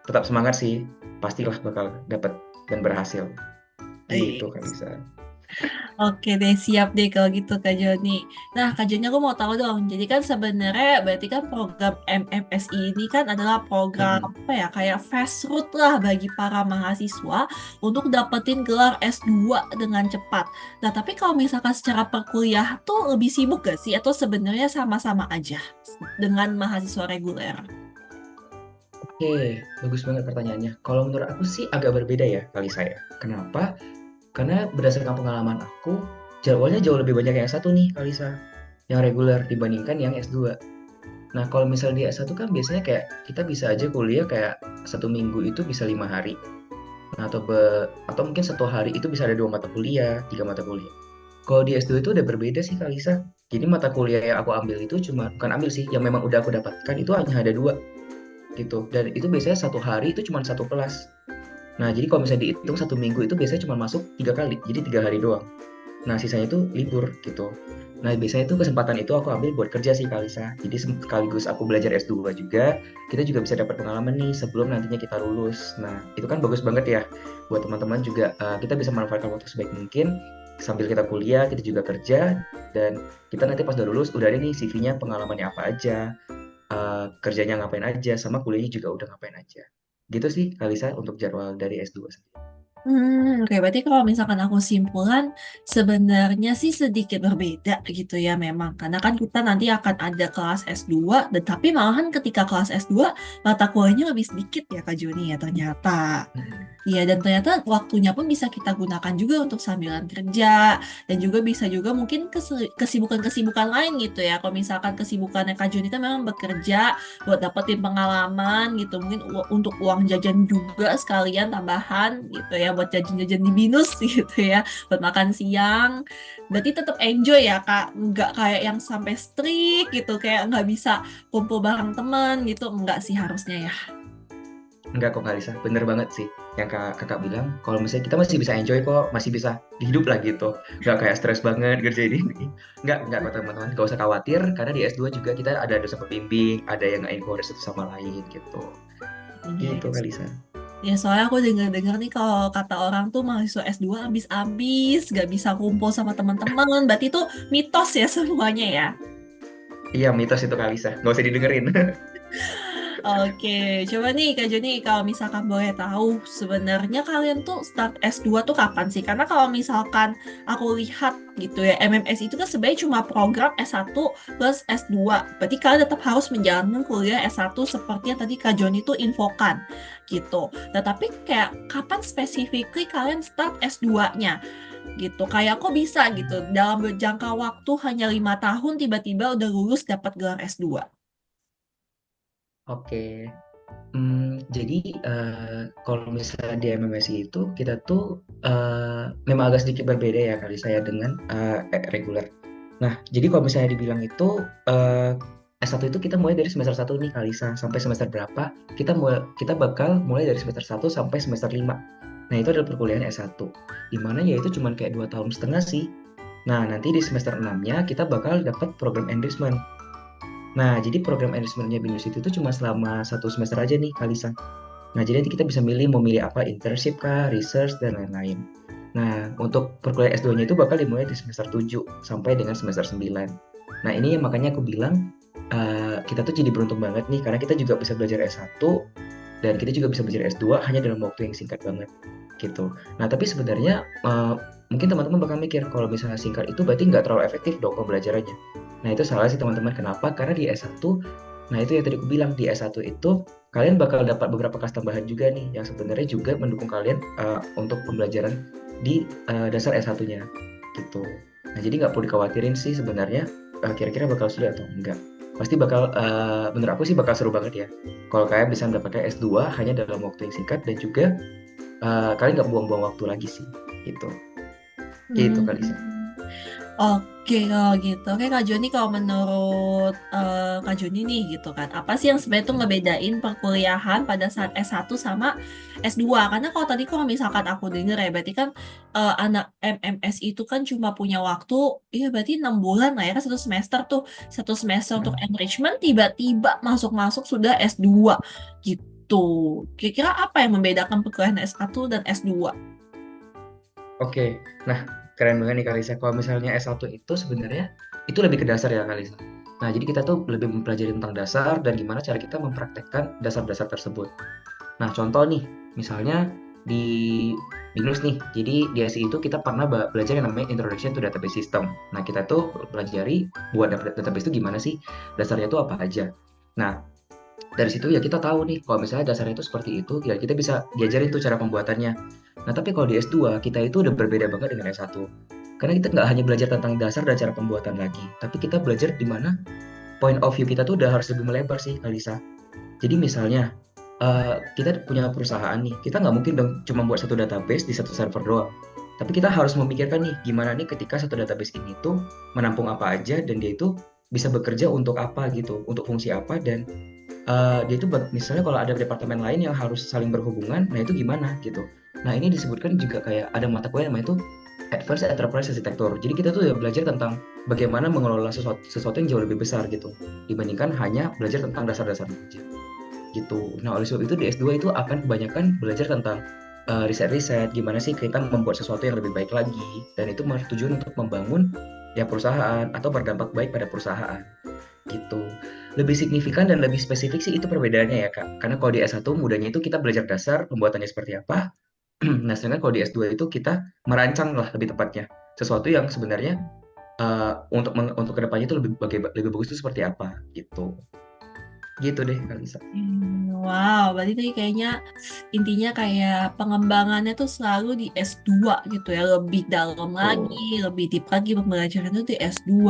tetap semangat sih, pastilah bakal dapat dan berhasil. Eh, Gitu Kak Lisa. Oke deh, siap deh kalau gitu Kak Joni. Nah, Kak Joni aku mau tahu dong. Jadi kan sebenarnya berarti kan program MMSI ini kan adalah program Mm-mm. apa ya, kayak fast route lah bagi para mahasiswa untuk dapetin gelar S2 dengan cepat. Nah, tapi kalau misalkan secara perkuliah tuh lebih sibuk gak sih? Atau sebenarnya sama-sama aja dengan mahasiswa reguler? Oke, bagus banget pertanyaannya. Kalau menurut aku sih agak berbeda ya kali saya. Kenapa? Karena berdasarkan pengalaman aku, jadwalnya jauh lebih banyak yang S1 nih Kalisa, yang reguler dibandingkan yang S2. Nah, kalau misalnya di S1 kan biasanya kayak kita bisa aja kuliah kayak 1 minggu itu bisa 5 hari. Nah, atau mungkin 1 hari itu bisa ada 2 mata kuliah, 3 mata kuliah. Kalau di S2 itu udah berbeda sih Kalisa. Jadi mata kuliah yang aku ambil itu cuma, bukan ambil sih, yang memang udah aku dapatkan itu hanya ada 2 gitu. Dan itu biasanya 1 hari itu cuma 1 kelas. Nah, jadi kalau misalnya dihitung 1 minggu itu biasanya cuma masuk 3 kali, jadi 3 hari doang. Nah, sisanya itu libur gitu. Nah, biasanya itu kesempatan itu aku ambil buat kerja sih Kalisa. Jadi sekaligus aku belajar S2 juga, kita juga bisa dapat pengalaman nih sebelum nantinya kita lulus. Nah, itu kan bagus banget ya buat teman-teman juga, kita bisa memanfaatkan waktu sebaik mungkin sambil kita kuliah, kita juga kerja dan kita nanti pas udah lulus udah ada nih CV-nya pengalamannya apa aja, kerjanya ngapain aja, sama kuliahnya juga udah ngapain aja. Gitu sih Kalisa untuk jadwal dari S2 sendiri. Oke, berarti kalau misalkan aku simpulan, sebenarnya sih sedikit berbeda gitu ya memang. Karena kan kita nanti akan ada kelas S2, dan tapi malahan ketika kelas S2, mata kuliahnya lebih sedikit ya Kak Joni ya ternyata. Mm-mm. Iya, dan ternyata waktunya pun bisa kita gunakan juga untuk sambilan kerja, dan juga bisa juga mungkin kesibukan-kesibukan lain gitu ya. Kalau misalkan kesibukannya Kak Joni kan memang bekerja buat dapetin pengalaman gitu, mungkin untuk uang jajan juga sekalian tambahan gitu ya, buat jajan-jajan di binus gitu ya, buat makan siang. Berarti tetap enjoy ya Kak, nggak kayak yang sampai strict gitu, kayak nggak bisa kumpul bareng teman gitu, enggak sih harusnya ya. Enggak kok Kalisa, bener banget sih yang kakak bilang. Kalau misalnya kita masih bisa enjoy kok, masih bisa hidup lah gitu. Nggak kayak stres banget kerjain ini. Enggak kok teman-teman, nggak usah khawatir. Karena di S2 juga kita ada dosen pembimbing, ada yang nge-encourage satu sama lain gitu. Iya. Gitu Kalisa. Ya soalnya aku dengar-dengar nih kalau kata orang tuh mahasiswa S2 habis-habis, gak bisa kumpul sama teman-teman. Berarti itu mitos ya semuanya ya. Iya mitos itu Kalisa, nggak usah didengerin. Oke, coba nih Kak Joni kalau misalkan boleh tahu sebenarnya kalian tuh start S2 tuh kapan sih? Karena kalau misalkan aku lihat gitu ya, MMS itu kan sebenarnya cuma program S1 plus S2. Berarti kalian tetap harus menjalankan kuliah S1 seperti yang tadi Kak Joni tuh infokan gitu. Nah, tapi kayak kapan specifically kalian start S2-nya? Gitu, kayak kok bisa gitu dalam jangka waktu hanya 5 tahun tiba-tiba udah lulus dapat gelar S2. Oke. Jadi kalau misalnya di MMSI itu kita tuh memang agak sedikit berbeda ya kali saya dengan reguler. Nah, jadi kalau misalnya dibilang itu S1 itu kita mulai dari semester 1 nih Kalisa sampai semester berapa kita bakal mulai dari semester 1 sampai semester 5. Nah, itu adalah perkuliahan S1. Di mana ya itu cuma kayak 2 tahun setengah sih. Nah, nanti di semester 6-nya kita bakal dapat program enrichment. Nah, jadi program enrichment-nya BINUS itu tuh cuma selama 1 semester aja nih, Kalisa. Nah, jadi nanti kita bisa mau milih apa, internship kah, research, dan lain-lain. Nah, untuk perkuliahan S2-nya itu bakal dimulai di semester 7 sampai dengan semester 9. Nah, ini yang makanya aku bilang, kita tuh jadi beruntung banget nih, karena kita juga bisa belajar S1, dan kita juga bisa belajar S2 hanya dalam waktu yang singkat banget, gitu. Nah, tapi sebenarnya mungkin teman-teman bakal mikir, kalau misalnya singkat itu berarti nggak terlalu efektif dong pembelajarannya. Nah, itu salah sih teman-teman. Kenapa? Karena di S1, nah itu yang tadi aku bilang, di S1 itu kalian bakal dapat beberapa kelas tambahan juga nih, yang sebenarnya juga mendukung kalian untuk pembelajaran di dasar S1-nya, gitu. Nah, jadi nggak perlu dikhawatirin sih sebenarnya, kira-kira bakal sulit atau enggak. Pasti bakal, menurut aku sih bakal seru banget ya, kalau kalian bisa mendapatkan S2 hanya dalam waktu yang singkat dan juga kalian nggak buang-buang waktu lagi sih, gitu. Gitu Hmm. kali sih. Oke, kalau gitu. Oke, Kak Joni, kalau menurut Kak Joni nih gitu kan, apa sih yang sebenarnya tuh ngebedain perkuliahan pada saat S1 sama S2? Karena kalau tadi kalau misalkan aku denger ya, berarti kan anak MMS itu kan cuma punya waktu, iya berarti 6 bulan lah ya, kan 1 semester tuh. 1 semester untuk Mm. enrichment, tiba-tiba masuk-masuk sudah S2 gitu. gitu. Kira-kira apa yang membedakan perkuliahan S1 dan S2? Oke, nah keren banget nih Kalisa. Kalau misalnya S1 itu sebenarnya itu lebih ke dasar ya Kalisa. Nah, jadi kita tuh lebih mempelajari tentang dasar dan gimana cara kita mempraktekkan dasar-dasar tersebut. Nah, contoh nih, misalnya di Binus nih, jadi di SI itu kita pernah belajar yang namanya Introduction to Database System. Nah, kita tuh pelajari buat database itu gimana sih, dasarnya itu apa aja. Nah, dari situ ya kita tahu nih, kalau misalnya dasarnya itu seperti itu, ya kita bisa diajarin tuh cara pembuatannya. Nah, tapi kalau di S2, kita itu udah berbeda banget dengan S1. Karena kita nggak hanya belajar tentang dasar dan cara pembuatan lagi, tapi kita belajar di mana point of view kita tuh udah harus lebih melebar sih, Kalisa. Jadi misalnya, kita punya perusahaan nih, kita nggak mungkin dong cuma buat satu database di satu server doang. Tapi kita harus memikirkan nih, gimana nih ketika satu database ini tuh menampung apa aja dan dia itu bisa bekerja untuk apa gitu, untuk fungsi apa dan dia itu misalnya kalau ada departemen lain yang harus saling berhubungan, nah itu gimana gitu. Nah ini disebutkan juga kayak ada mata kuliah namanya itu Advanced Enterprise Architecture. Jadi kita tuh ya belajar tentang bagaimana mengelola sesuatu yang jauh lebih besar gitu, dibandingkan hanya belajar tentang dasar-dasar aja gitu. Nah, oleh sebab itu di S2 itu akan kebanyakan belajar tentang riset-riset, gimana sih kita membuat sesuatu yang lebih baik lagi, dan itu bertujuan untuk membangun ya perusahaan atau berdampak baik pada perusahaan gitu. Lebih signifikan dan lebih spesifik sih itu perbedaannya ya Kak. Karena kalau di S1 mudahnya itu kita belajar dasar pembuatannya seperti apa. Nah, sedangkan kalau di S2 itu kita merancang lah lebih tepatnya sesuatu yang sebenarnya untuk kedepannya itu lebih bagus itu seperti apa gitu. Gitu deh Kak Lisa. Wow, berarti tadi kayaknya intinya kayak pengembangannya tuh selalu di S2 gitu ya, lebih dalam lagi, Tuh. lebih deep lagi pembelajaran itu di S2.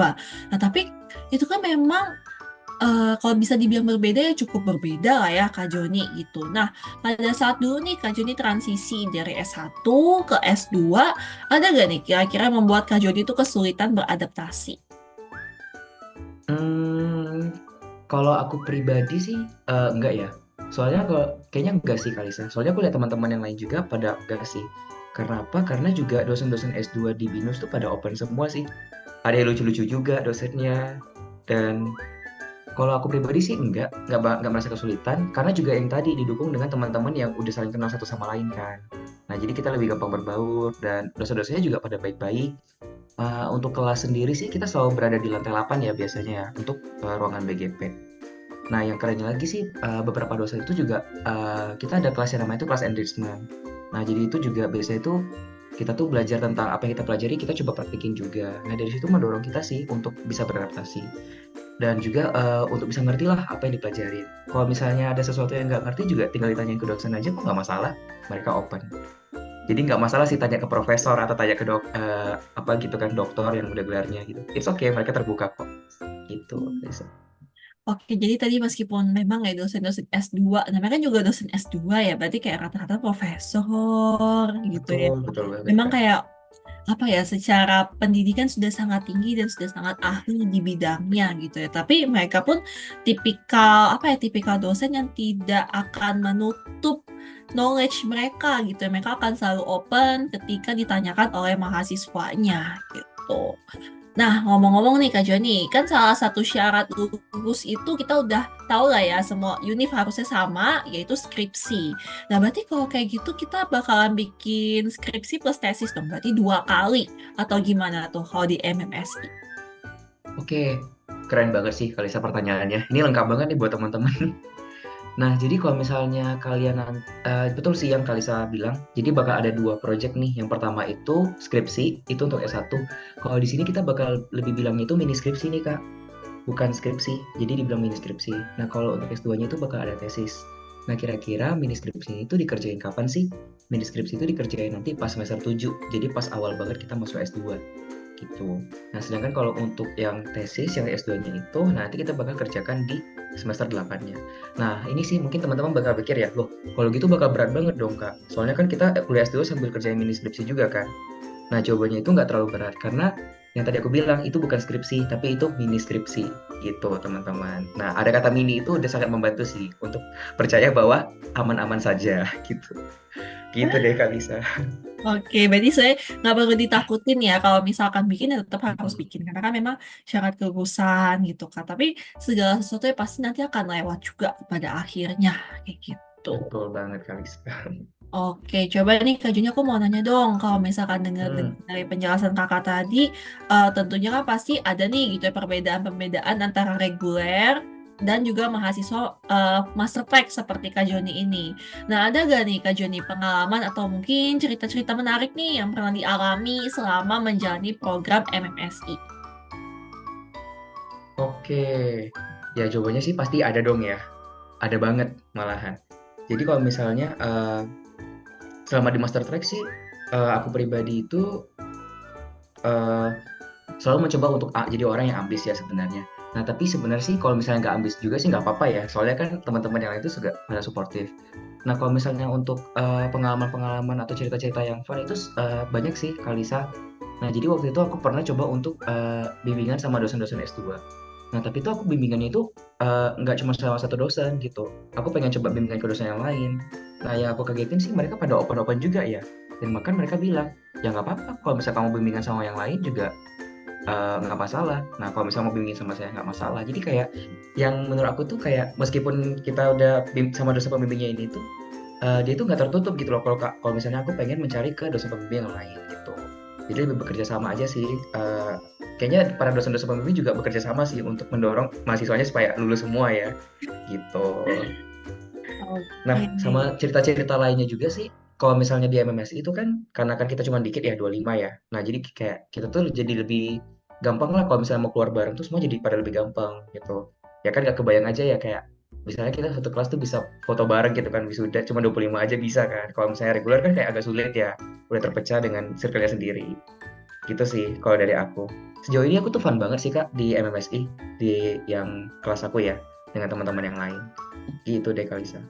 Nah, tapi itu kan memang kalau bisa dibilang berbeda ya cukup berbeda lah ya Kak Joni gitu. Nah, pada saat dulu nih Kak Joni transisi dari S1 ke S2, ada gak nih kira-kira yang membuat Kak Joni itu kesulitan beradaptasi? Hmm, kalau aku pribadi sih enggak ya. Soalnya kayaknya enggak sih Kalisa. Soalnya aku lihat teman-teman yang lain juga pada enggak sih. Karena apa? Karena juga dosen-dosen S2 di BINUS tuh pada open semua sih. Ada yang lucu-lucu juga dosennya. Dan kalau aku pribadi sih enggak merasa kesulitan. Karena juga yang tadi didukung dengan teman-teman yang udah saling kenal satu sama lain kan. Nah, jadi kita lebih gampang berbaur dan dosen-dosennya juga pada baik-baik. Untuk kelas sendiri sih kita selalu berada di lantai 8 ya biasanya ya, untuk ruangan BGP. Nah, yang kerennya lagi sih beberapa dosen itu juga kita ada kelas yang namanya itu kelas enrichment. Nah, jadi itu juga biasanya itu kita tuh belajar tentang apa yang kita pelajari, kita coba praktikin juga. Nah, dari situ mendorong kita sih untuk bisa beradaptasi dan juga untuk bisa ngerti lah apa yang dipelajarin. Kalau misalnya ada sesuatu yang nggak ngerti juga tinggal ditanyain ke dosen aja kok nggak masalah, mereka open. Jadi nggak masalah sih tanya ke profesor atau tanya ke apa gitu kan dokter yang udah gelarnya gitu. It's okay, mereka terbuka kok. Gitu. Lisa. Oke, jadi tadi meskipun memang ya dosen-dosen S2, namanya kan juga dosen S2 ya, berarti kayak rata-rata profesor gitu ya. Betul, betul banget Memang Kak. kayak apa ya, secara pendidikan sudah sangat tinggi dan sudah sangat ahli di bidangnya gitu ya. Tapi mereka pun tipikal apa ya, tipikal dosen yang tidak akan menutup knowledge mereka gitu ya. Mereka akan selalu open ketika ditanyakan oleh mahasiswanya gitu. Nah, ngomong-ngomong nih Kak Joni, kan salah satu syarat lulus itu kita udah tahu lah ya, semua univ harusnya sama, yaitu skripsi. Nah, berarti kalau kayak gitu kita bakalan bikin skripsi plus tesis dong, berarti 2 kali. Atau gimana tuh kalau di MMSI? Oke, keren banget sih Kalisa pertanyaannya. Ini lengkap banget nih buat teman-teman. Nah, jadi kalau misalnya kalian betul sih yang Kalisa bilang. Jadi bakal ada dua project nih. Yang pertama itu skripsi, itu untuk S1. Kalau di sini kita bakal lebih bilangnya itu mini skripsi nih Kak, bukan skripsi. Jadi dibilang mini skripsi. Nah, kalau untuk S2-nya itu bakal ada tesis. Nah, kira-kira mini skripsi itu dikerjain kapan sih? Mini skripsi itu dikerjain nanti pas semester 7. Jadi pas awal banget kita masuk S2 gitu. Nah, sedangkan kalau untuk yang tesis yang S2-nya itu nanti kita bakal kerjakan di semester 8-nya. Nah, ini sih mungkin teman-teman bakal pikir ya, loh, kalau gitu bakal berat banget dong, Kak. Soalnya kan kita kuliah S2 sambil kerjain mini skripsi juga kan. Nah, jawabannya itu nggak terlalu berat karena yang tadi aku bilang itu bukan skripsi, tapi itu mini skripsi gitu, teman-teman. Nah, ada kata mini itu udah sangat membantu sih untuk percaya bahwa aman-aman saja gitu. Gitu deh, Kak Lisa. Oke, berarti saya nggak perlu ditakutin ya kalau misalkan bikin ya tetap harus bikin karena kan memang syarat kelulusan gitu kan. Tapi segala sesuatu ya pasti nanti akan lewat juga pada akhirnya kayak gitu. gitu. betul banget Kalisa. Oke, coba nih Kak Juni aku mau nanya dong, kalau misalkan dengar Hmm, dari penjelasan Kakak tadi, tentunya kan pasti ada nih gitu ya perbedaan-perbedaan antara reguler dan juga mahasiswa master track seperti Kak Joni ini. Nah, ada gak nih Kak Joni pengalaman atau mungkin cerita-cerita menarik nih yang pernah dialami selama menjalani program MMSI? oke. Ya jawabannya sih pasti ada dong ya. Ada banget malahan. Jadi kalau misalnya selama di master track sih aku pribadi itu eh, selalu mencoba untuk jadi orang yang ambis ya sebenarnya. Nah tapi sebenarnya sih kalau misalnya nggak ambis juga sih nggak apa-apa ya. Soalnya kan teman-teman yang lain itu juga pada suportif. Nah kalau misalnya untuk pengalaman-pengalaman atau cerita-cerita yang fun itu banyak sih Kalisa. Nah jadi waktu itu aku pernah coba untuk bimbingan sama dosen-dosen S2. Nah tapi itu aku bimbingannya itu nggak cuma sama satu dosen gitu. Aku pengen coba bimbingan ke dosen yang lain. Nah yang aku kagetin sih mereka pada open-open juga ya. Dan bahkan mereka bilang, ya nggak apa-apa kalau misalnya kamu bimbingan sama yang lain juga nggak masalah. Nah, kalau misalnya mau bimbing sama saya nggak masalah. Jadi kayak yang menurut aku tuh kayak meskipun kita udah sama dosen pembimbingnya ini tuh dia tuh nggak tertutup gitu loh kalau misalnya aku pengen mencari ke dosen pembimbing yang lain gitu. Jadi lebih bekerja sama aja sih. Kayaknya para dosen-dosen pembimbing juga bekerja sama sih untuk mendorong mahasiswanya supaya lulus semua ya gitu. Nah, Oke. sama cerita-cerita lainnya juga sih, kalau misalnya di MMSI itu kan, karena kan kita cuma dikit ya, 25 ya. Nah, jadi kayak kita tuh jadi lebih gampang lah kalau misalnya mau keluar bareng tuh semua jadi pada lebih gampang gitu. Ya kan gak kebayang aja ya kayak, misalnya kita satu kelas tuh bisa foto bareng gitu kan, wisuda cuma 25 aja bisa kan. Kalau misalnya reguler kan kayak agak sulit ya, udah terpecah dengan circle-nya sendiri. Gitu sih kalau dari aku. Sejauh ini aku tuh fun banget sih Kak di MMSI, di yang kelas aku ya, dengan teman-teman yang lain. Gitu deh Kalisa.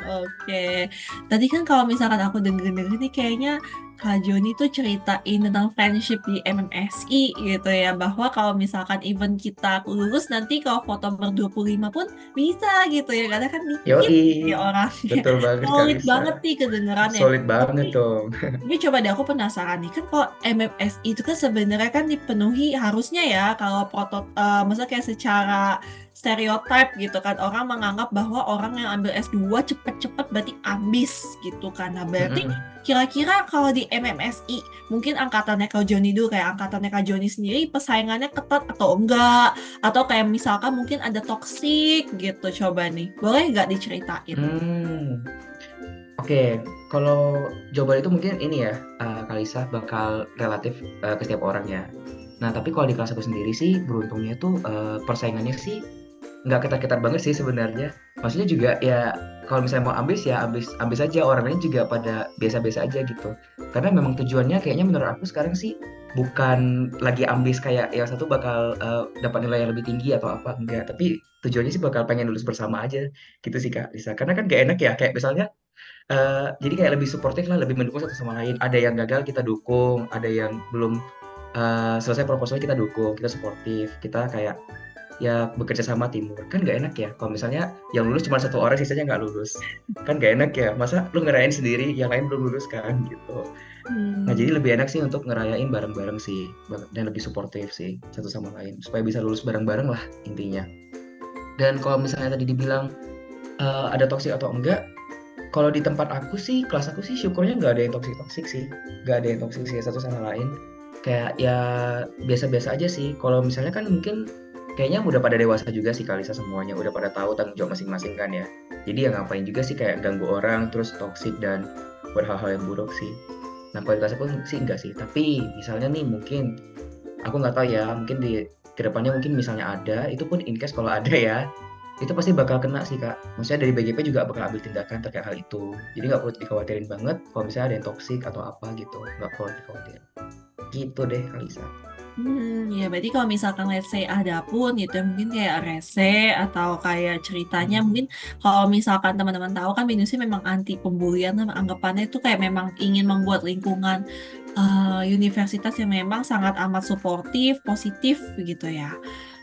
Oke. Tadi kan kalau misalkan aku denger-denger nih kayaknya Kak Joni tuh ceritain tentang friendship di MMSI gitu ya. Bahwa kalau misalkan event kita lulus nanti kalau foto ber-25 pun bisa gitu ya. Karena kan dikit Yoi, ya orangnya. betul banget Solid Kalisa. banget nih kedengerannya. Solid Tapi banget dong. Tapi coba deh aku penasaran nih kan kalau MMSI itu kan sebenarnya kan dipenuhi harusnya ya kalau maksudnya kayak secara stereotip gitu kan orang menganggap bahwa orang yang ambil S2 cepet-cepet berarti ambis gitu kan. Nah berarti Mm-mm. kira-kira kalau di MMSI mungkin angkatannya Kak Joni dulu kayak angkatannya Kak Joni sendiri persaingannya ketat atau enggak atau kayak misalkan mungkin ada toksik gitu coba nih boleh nggak diceritain? Hmm, Oke, kalau jawaban itu mungkin ini ya, Kalisa bakal relatif ke setiap orang ya. Nah, tapi kalau di kelas aku sendiri sih, beruntungnya tuh persaingannya sih nggak ketat-ketat banget sih sebenarnya. Maksudnya juga ya, kalau misalnya mau ambis ya ambis ambis aja, orang lain juga pada biasa-biasa aja gitu. Karena memang tujuannya kayaknya menurut aku sekarang sih bukan lagi ambis kayak yang satu bakal dapat nilai yang lebih tinggi atau apa enggak, tapi tujuannya sih bakal pengen lulus bersama aja gitu sih Kak Lisa. Karena kan gak enak ya kayak misalnya jadi kayak lebih suportif lah, lebih mendukung satu sama lain. Ada yang gagal kita dukung, ada yang belum selesai proposalnya kita dukung, kita suportif, kita kayak ya bekerja sama timur. Kan nggak enak ya kalau misalnya yang lulus cuma satu orang, sisanya nggak lulus. Kan nggak enak ya, masa lu ngerayain sendiri, yang lain belum lulus kan gitu. Nah Hmm. jadi lebih enak sih untuk ngerayain bareng-bareng sih, dan lebih suportif sih satu sama lain, supaya bisa lulus bareng-bareng lah intinya. Dan kalau misalnya tadi dibilang ada toksik atau enggak, kalau di tempat aku sih, kelas aku sih syukurnya nggak ada yang toksik-toksik sih. Nggak ada yang toksik sih satu sama lain. Kayak ya biasa-biasa aja sih. Kalau misalnya kan mungkin kayaknya udah pada dewasa juga sih Kalisa semuanya. Udah pada tahu tanggung jawab masing-masing kan ya. Jadi ya ngapain juga sih kayak ganggu orang, terus toksik dan buat hal-hal yang buruk sih. Nah kalau di kelas aku sih enggak sih. Tapi misalnya nih mungkin, aku nggak tahu ya, mungkin di kedepannya mungkin misalnya ada, itu pun in case kalau ada ya, itu pasti bakal kena sih Kak. Maksudnya dari BGP juga bakal ambil tindakan terkait hal itu. Jadi nggak perlu dikhawatirin banget kalau misalnya ada yang toksik atau apa gitu. Nggak perlu dikhawatirin. Gitu deh Kalisa. Ya berarti kalau misalkan let's say ada pun gitu ya, mungkin kayak rese atau kayak ceritanya Hmm. mungkin kalau misalkan teman-teman tahu kan Binus memang anti pembulian dan anggapannya itu kayak memang ingin membuat lingkungan universitas yang memang sangat amat suportif, positif begitu ya.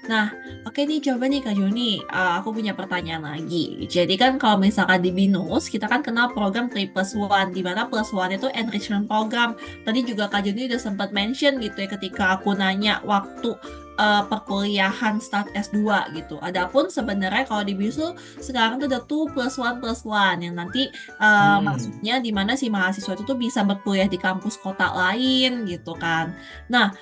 Nah, oke nih coba nih Kak Joni, aku punya pertanyaan lagi. Jadi kan kalau misalkan di BINUS, kita kan kenal program 3+1, di mana plus one itu enrichment program. Tadi juga Kak Joni udah sempat mention gitu ya ketika aku nanya waktu perkuliahan start S2 gitu. Adapun sebenarnya kalau di BINUS tuh sekarang tuh ada tuh +1+1 yang nanti Hmm, maksudnya di mana si mahasiswa itu tuh bisa berkuliah di kampus kota lain gitu kan. Nah,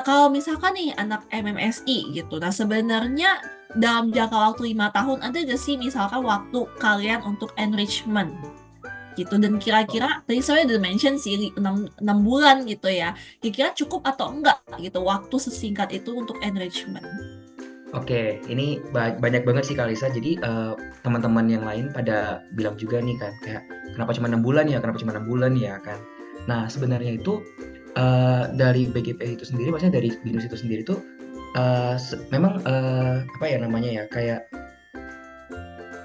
kalau misalkan nih anak MMSI gitu, nah sebenarnya dalam jangka waktu 5 tahun ada gak sih misalkan waktu kalian untuk enrichment gitu, dan kira-kira tadi saya udah mention sih 6 bulan gitu ya, kira-kira cukup atau enggak gitu waktu sesingkat itu untuk enrichment. oke, ini banyak banget sih Kak Lisa. Jadi teman-teman yang lain pada bilang juga nih kan, kayak kenapa cuma 6 bulan ya, kenapa cuma 6 bulan ya kan. Nah sebenarnya itu dari BGP itu sendiri, maksudnya dari BINUS itu sendiri tuh memang apa ya namanya ya, kayak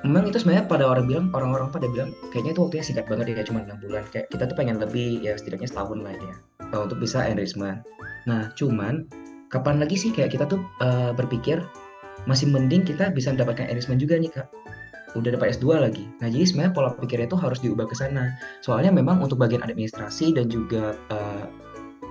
memang itu sebenarnya pada orang-orang pada bilang kayaknya itu waktunya singkat banget ya, cuma 6 bulan. Kayak kita tuh pengen lebih ya, setidaknya setahun lah ya, untuk bisa enrichment. Nah cuman kapan lagi sih kayak kita tuh berpikir masih mending kita bisa mendapatkan enrichment juga nih Kak, udah dapat S2 lagi. Nah jadi sebenarnya pola pikirnya itu harus diubah ke sana. Soalnya memang untuk bagian administrasi dan juga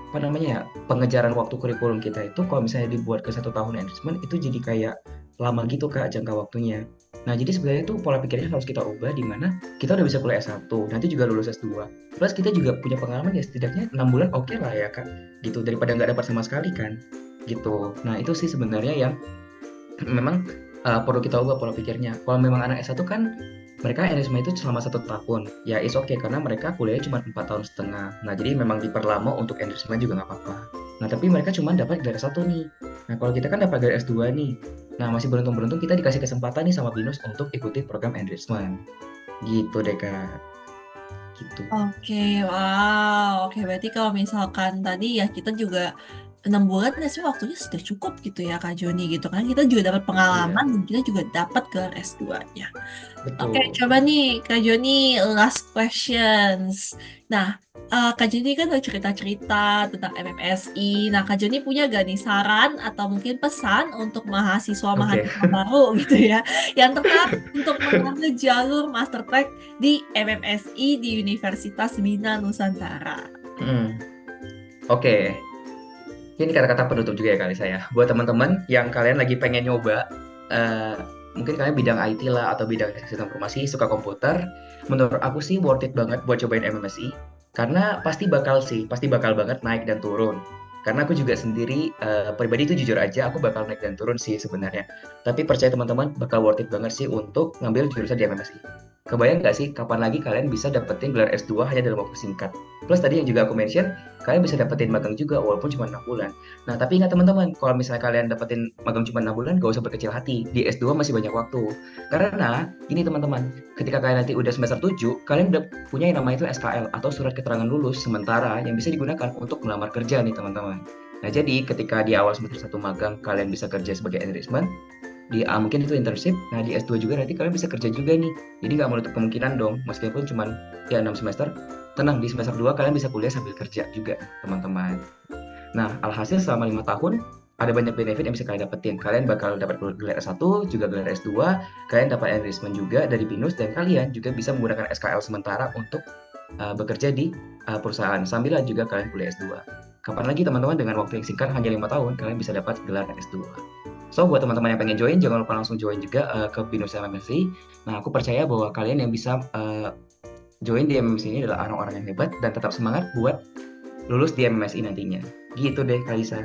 apa namanya ya, pengejaran waktu kurikulum kita itu kalau misalnya dibuat ke 1 tahun enrichment itu jadi kayak lama gitu Kak jangka waktunya. Nah jadi sebenarnya itu pola pikirnya harus kita ubah, di mana kita udah bisa kuliah S1, nanti juga lulus S2. Plus kita juga punya pengalaman ya, setidaknya 6 bulan oke lah ya Kak, gitu, daripada nggak dapat sama sekali kan, gitu. Nah itu sih sebenarnya yang memang perlu kita ubah pola pikirnya. Kalau memang anak S1 kan mereka enrichment itu selama 1 tahun, ya is oke karena mereka kuliahnya cuma 4 tahun setengah. Nah jadi memang diperlama untuk enrichment juga nggak apa-apa. Nah tapi mereka cuma dapat gelar S1 nih. Nah kalau kita kan dapat gelar S2 nih. Nah masih beruntung-beruntung kita dikasih kesempatan nih sama BINUS untuk ikuti program enrichment. Gitu deh Kak. Gitu. Oke, wow. Oke, berarti kalau misalkan tadi ya kita juga 6 bulan ya sih waktunya sudah cukup gitu ya Kak Joni gitu kan. Kita juga dapat pengalaman Iya, dan kita juga dapat gelar S2-nya. Oke, betul. coba nih Kak Joni last questions. Nah, Kak Joni kan udah cerita-cerita tentang MMSI. Nah, Kak Joni punya gak nih saran atau mungkin pesan untuk Oke. mahasiswa-mahasiswa baru gitu ya, yang tertarik untuk mengambil jalur master track di MMSI di Universitas Bina Nusantara? Hmm, Oke. Ini kata-kata penutup juga ya kali saya. Buat teman-teman yang kalian lagi pengen nyoba, eh, mungkin kalian bidang IT lah atau bidang sistem informasi, suka komputer, menurut aku sih worth it banget buat cobain MMSI. Karena pasti bakal banget naik dan turun. Karena aku juga sendiri pribadi itu jujur aja aku bakal naik dan turun sih sebenarnya. Tapi percaya teman-teman bakal worth it banget sih untuk ngambil jurusan di MMSI. Kebayang nggak sih kapan lagi kalian bisa dapetin gelar S2 hanya dalam waktu singkat? Plus tadi yang juga aku mention, kalian bisa dapetin magang juga walaupun cuma 6 bulan. Nah, tapi ingat teman-teman, kalau misalnya kalian dapetin magang cuma 6 bulan, gak usah berkecil hati. Di S2 masih banyak waktu. Karena, ini teman-teman, ketika kalian nanti udah semester 7, kalian udah punya yang namanya itu SKL atau surat keterangan lulus sementara yang bisa digunakan untuk melamar kerja nih teman-teman. Nah, jadi ketika di awal semester 1 magang, kalian bisa kerja sebagai enrichment, mungkin itu internship, nah di S2 juga nanti kalian bisa kerja juga nih. Jadi nggak menutup kemungkinan dong, meskipun cuma ya 6 semester, tenang, di semester 2 kalian bisa kuliah sambil kerja juga, teman-teman. Nah, alhasil selama 5 tahun ada banyak benefit yang bisa kalian dapetin. Kalian bakal dapat gelar S1, juga gelar S2, kalian dapat enrichment juga dari BINUS, dan kalian juga bisa menggunakan SKL sementara untuk bekerja di perusahaan. Sambil juga kalian kuliah S2. Kapan lagi teman-teman dengan waktu yang singkat hanya 5 tahun, kalian bisa dapat gelar S2. So, buat teman-teman yang pengen join, jangan lupa langsung join juga ke BINUS MMSI. Nah, aku percaya bahwa kalian yang bisa join di MMSI ini adalah orang-orang yang hebat dan tetap semangat buat lulus di MMSI nantinya. Gitu deh, Kalisa.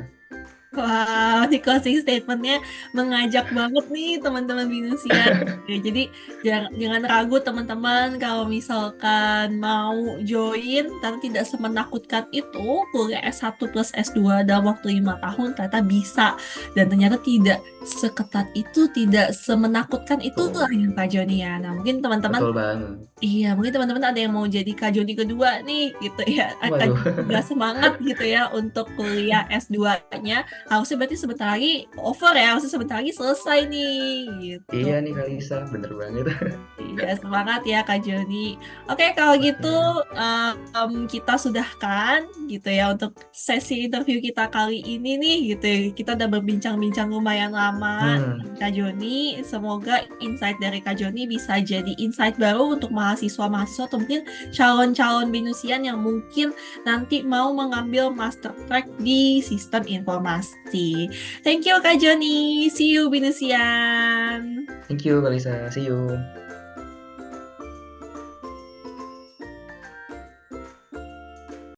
Wow, di closing statementnya mengajak banget nih teman-teman Binusia. Oke, jadi jangan ragu teman-teman kalau misalkan mau join, tapi tidak semenakutkan itu kuliah S1 plus S2 dalam waktu 5 tahun ternyata bisa. Dan ternyata tidak seketat itu, tidak semenakutkan itu lah Betul, yang Kak Joni ya. Nah, mungkin teman-teman betul banget. iya, mungkin teman-teman ada yang mau jadi Kak Joni kedua nih, gitu ya. Kak Waduh, Joni juga semangat gitu ya untuk kuliah S2-nya. Harusnya berarti sebentar lagi over ya, harusnya sebentar lagi selesai nih, gitu. iya nih Kalisa, bener banget. Iya, semangat ya Kak Joni. Oke, kalau gitu Oke. kita sudahkan gitu ya untuk sesi interview kita kali ini nih gitu ya. Kita udah berbincang-bincang lumayan lama Hmm, dengan Kak Joni. Semoga insight dari Kak Joni bisa jadi insight baru untuk mahasiswa-mahasiswa atau mungkin calon-calon binusian yang mungkin nanti mau mengambil master track di sistem informasi. pasti. Thank you Kak Joni. See you Binusian. Thank you, Kalisa. See you.